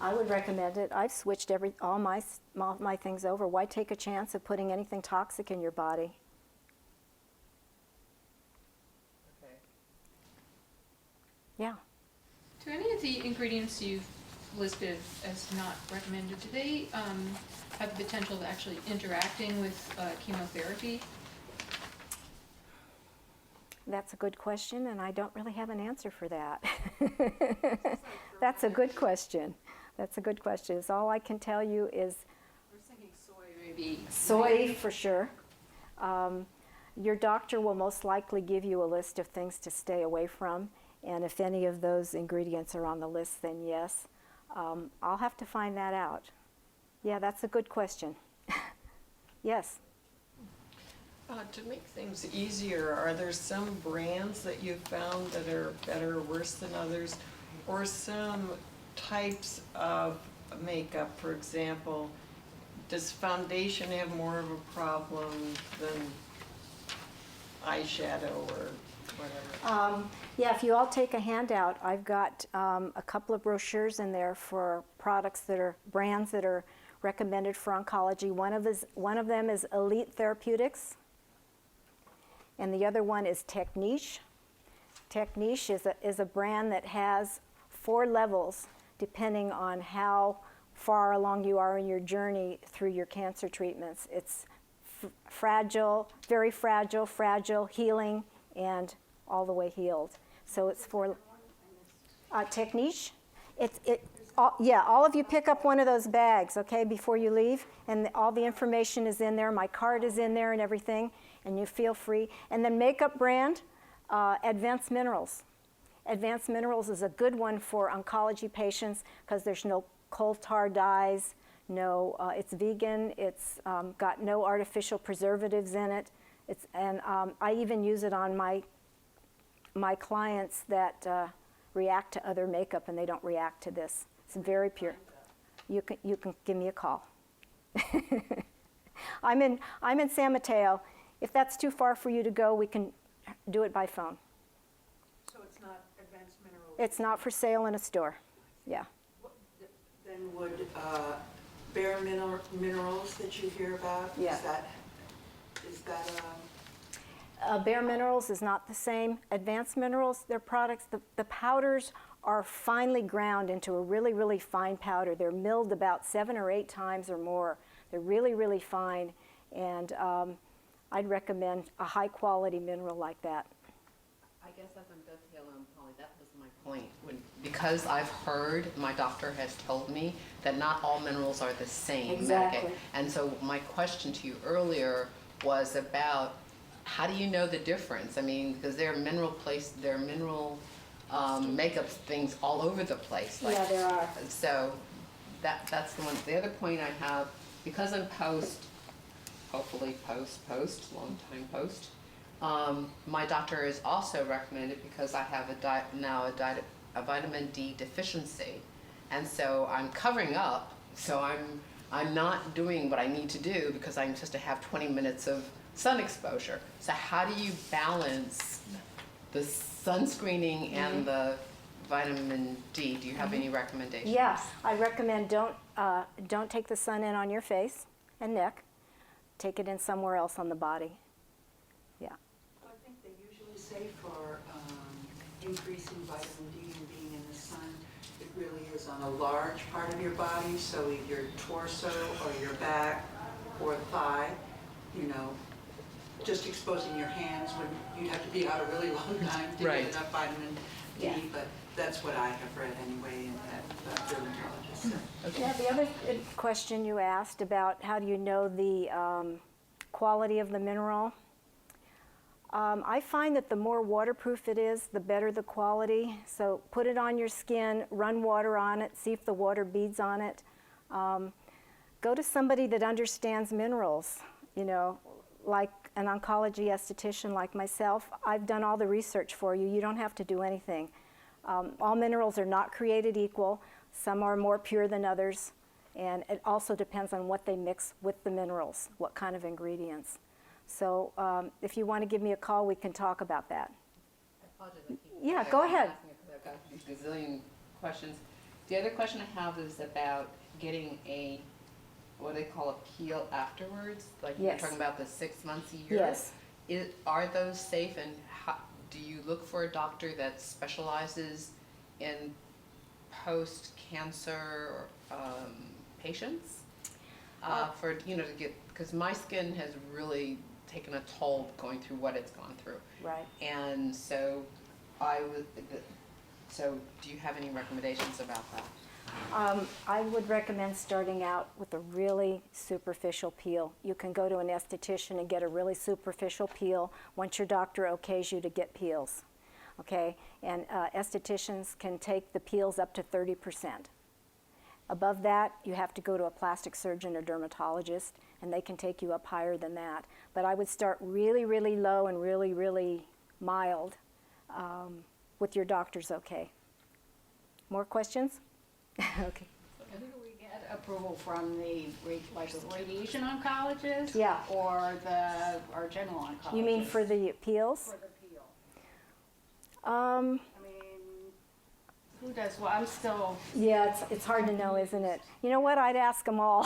I would recommend it. I've switched all my things over. Why take a chance of putting anything toxic in your body? Okay. Yeah. Do any of the ingredients you've listed as not recommended, do they have the potential of actually interacting with chemotherapy? That's a good question, and I don't really have an answer for that. That's a good question. That's a good question. So all I can tell you is I was thinking soy, maybe. soy for sure. Your doctor will most likely give you a list of things to stay away from, and if any of those ingredients are on the list, then yes. I'll have to find that out. Yeah, that's a good question. Yes. To make things easier, are there some brands that you've found that are better or worse than others? Or some types of makeup, for example, does foundation have more of a problem than eyeshadow or whatever? Yeah, if you all take a handout, I've got a couple of brochures in there for products that are brands that are recommended for oncology. One of them is Elite Therapeutics, and the other one is Techniche. Techniche is a brand that has 4 levels depending on how far along you are in your journey through your cancer treatments. It's fragile, very fragile, fragile, healing, and all the way healed. So it's for Techniche. All of you pick up one of those bags, okay, before you leave, and all the information is in there. My card is in there and everything, and you feel free. And then makeup brand, Advanced Minerals. Advanced Minerals is a good one for oncology patients because there's no coal tar dyes, it's vegan, it's got no artificial preservatives in it. I even use it on my clients that react to other makeup and they don't react to this. It's very pure. You can give me a call. I'm in San Mateo. If that's too far for you to go, we can do it by phone. So it's not Advanced Minerals? It's not for sale in a store. Yeah. The Then would bare minerals that you hear about, Yeah. is that Bare minerals is not the same. Advanced minerals, they're products, the powders are finely ground into a really, really fine powder. They're milled about 7 or 8 times or more. They're really, really fine, and I'd recommend a high quality mineral like that. I guess as I'm dovetailing on Polly, that was my point. Because I've heard, my doctor has told me that not all minerals are the same. Exactly. And so my question to you earlier was about how do you know the difference? I mean, because there are mineral makeup things all over the place. Yeah, there are. So that's the one. The other point I have, because I'm hopefully long time post, my doctor has also recommended, because I have a vitamin D deficiency, and so I'm covering up, so I'm not doing what I need to do because I'm supposed to have 20 minutes of sun exposure. So how do you balance the sunscreening and the vitamin D? Do you have any recommendations? Yes, I recommend don't take the sun in on your face and neck. Take it in somewhere else on the body. Yeah. I think they usually say for increasing vitamin D and being in the sun, it really is on a large part of your body, so either your torso or your back or thigh, just exposing your hands when you'd have to be out a really long time to Right. get enough vitamin D, Yeah. but that's what I have read anyway in that dermatologist said. Yeah, the other question you asked about how do you know the quality of the mineral. I find that the more waterproof it is, the better the quality. So put it on your skin, run water on it, see if the water beads on it. Go to somebody that understands minerals, like an oncology esthetician like myself. I've done all the research for you. You don't have to do anything. All minerals are not created equal. Some are more pure than others, and it also depends on what they mix with the minerals, what kind of ingredients. So if you want to give me a call, we can talk about that. I apologize, I keep- Yeah, go ahead. asking it 'cause I've got these gazillion questions. The other question I have is about getting what they call a peel afterwards, like you're Yes. talking about the 6 months a year. Yes. Are those safe, and do you look for a doctor that specializes in post-cancer patients? To get, because my skin has really taken a toll going through what it's gone through. Right. And so do you have any recommendations about that? I would recommend starting out with a really superficial peel. You can go to an esthetician and get a really superficial peel once your doctor okays you to get peels. Okay? And estheticians can take the peels up to 30%. Above that, you have to go to a plastic surgeon or dermatologist, and they can take you up higher than that. But I would start really, really low and really, really mild with your doctor's okay. More questions? Okay. Who do we get approval from, the radiation oncologist? Yeah. Or our general oncologist? You mean for the peels? For the peel. Um, I mean, who does, well, I'm still. yeah, it's hard to know, isn't it? You know what? I'd ask them all.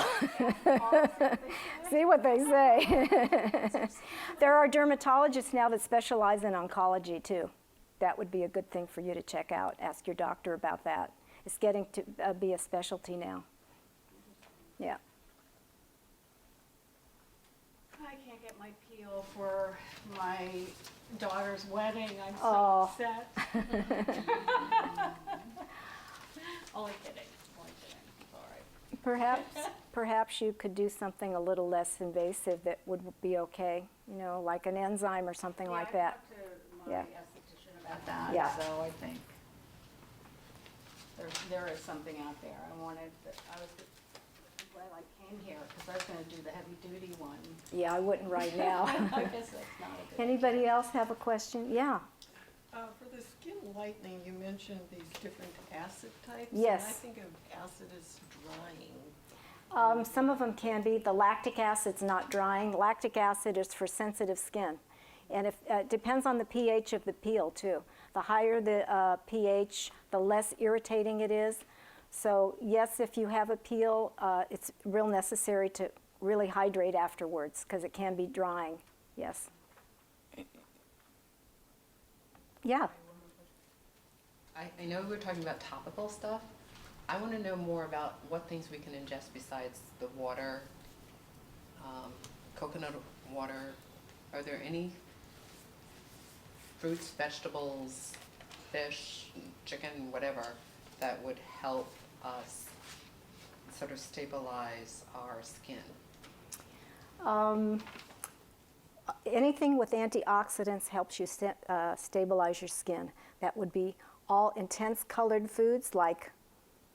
See what they say. There are dermatologists now that specialize in oncology too. That would be a good thing for you to check out. Ask your doctor about that. It's getting to be a specialty now. Yeah. I can't get my peel for my daughter's wedding. I'm so Oh. upset. Only kidding. It's all right. Perhaps you could do something a little less invasive that would be okay. Like an enzyme or something like that. I talked to my Yeah. esthetician about that, Yeah. so I think there is something out there. I was glad I came here, because I was gonna do the heavy-duty one. Yeah, I wouldn't right now. I guess that's not a good idea. Anybody else have a question? Yeah. For the skin lightening, you mentioned these different acid types. Yes. And I think of acid as drying. Some of them can be. The lactic acid's not drying. Lactic acid is for sensitive skin. And it depends on the pH of the peel, too. The higher the pH, the less irritating it is. So yes, if you have a peel, it's real necessary to really hydrate afterwards because it can be drying. Yes. Yeah. I know we're talking about topical stuff. I want to know more about what things we can ingest besides the water, coconut water. Are there any fruits, vegetables, fish, chicken, whatever, that would help us sort of stabilize our skin? Anything with antioxidants helps you stabilize your skin. That would be all intense colored foods like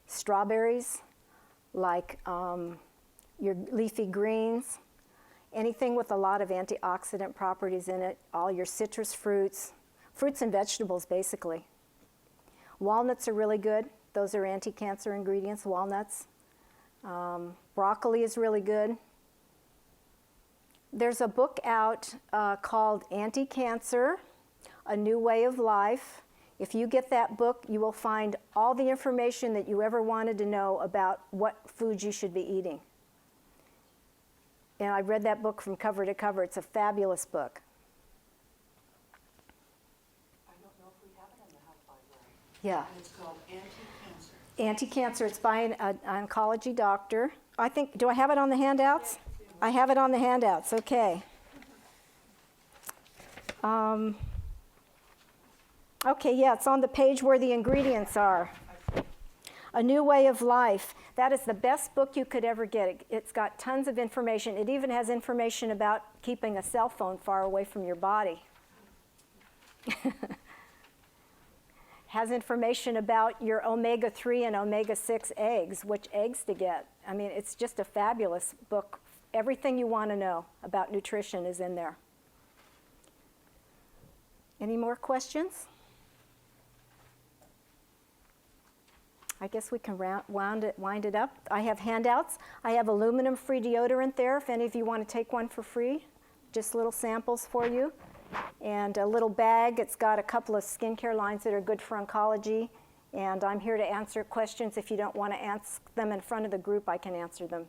strawberries, like your leafy greens, anything with a lot of antioxidant properties in it, all your citrus fruits and vegetables basically. Walnuts are really good. Those are anti-cancer ingredients, walnuts. Broccoli is really good. There's a book out called Anti-Cancer, A New Way of Life. If you get that book, you will find all the information that you ever wanted to know about what foods you should be eating. And I read that book from cover to cover. It's a fabulous book. I don't know if we have it in the health library. Yeah. And it's called Anti-Cancer. Anti-Cancer, it's by an oncology doctor. I think, do I have it on the handouts? I have it on the handouts, okay. Okay, yeah, it's on the page where the ingredients are. A New Way of Life. That is the best book you could ever get. It's got tons of information. It even has information about keeping a cell phone far away from your body. Has information about your omega-3 and omega-6 eggs, which eggs to get. I mean, it's just a fabulous book. Everything you want to know about nutrition is in there. Any more questions? I guess we can wind it up. I have handouts. I have aluminum-free deodorant there if any of you want to take one for free. Just little samples for you. And a little bag. It's got a couple of skincare lines that are good for oncology. And I'm here to answer questions. If you don't want to ask them in front of the group, I can answer them.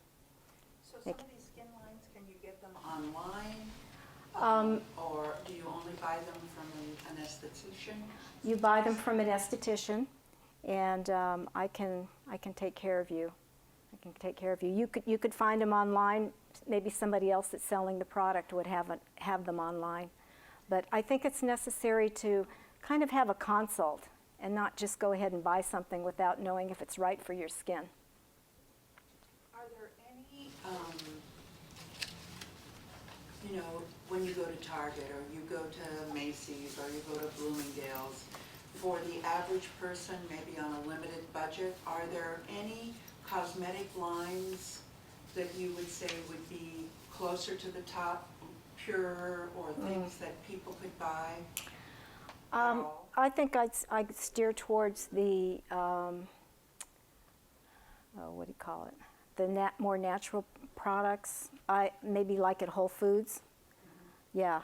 So some of these skin lines, can you get them online? Or do you only buy them from an esthetician? You buy them from an esthetician, and I can take care of you. I can take care of you. You could find them online. Maybe somebody else that's selling the product would have them online. But I think it's necessary to kind of have a consult and not just go ahead and buy something without knowing if it's right for your skin. Are there any, you know, when you go to Target or you go to Macy's or you go to Bloomingdale's, for the average person, maybe on a limited budget, are there any cosmetic lines that you would say would be closer to the top, pure, or things that people could buy? I think I'd steer towards the, what do you call it? The more natural products. Maybe like at Whole Foods. Yeah.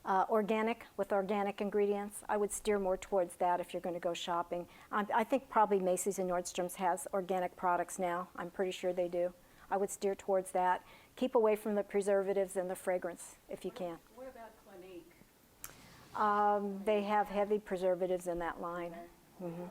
Organic, with organic ingredients. I would steer more towards that if you're going to go shopping. I think probably Macy's and Nordstrom's has organic products now. I'm pretty sure they do. I would steer towards that. Keep away from the preservatives and the fragrance if you can. What about Clinique? They have heavy preservatives in that line. Mm-hmm.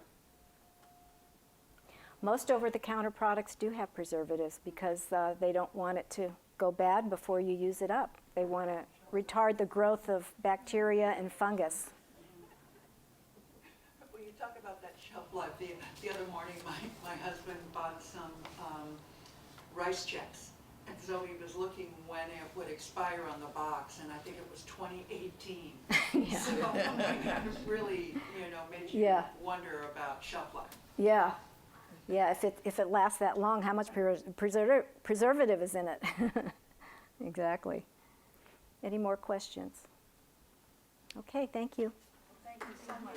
Most over-the-counter products do have preservatives because they don't want it to go bad before you use it up. They want to retard the growth of bacteria and fungus. Well, you talk about that shelf life. The other morning, my husband bought some rice checks. And so he was looking when it would expire on the box, and I think it was 2018. Yeah. So it really, made you wonder about shelf life. Yeah. Yeah, if it lasts that long, how much preservative is in it? Exactly. Any more questions? Okay, thank you. Thank you so much.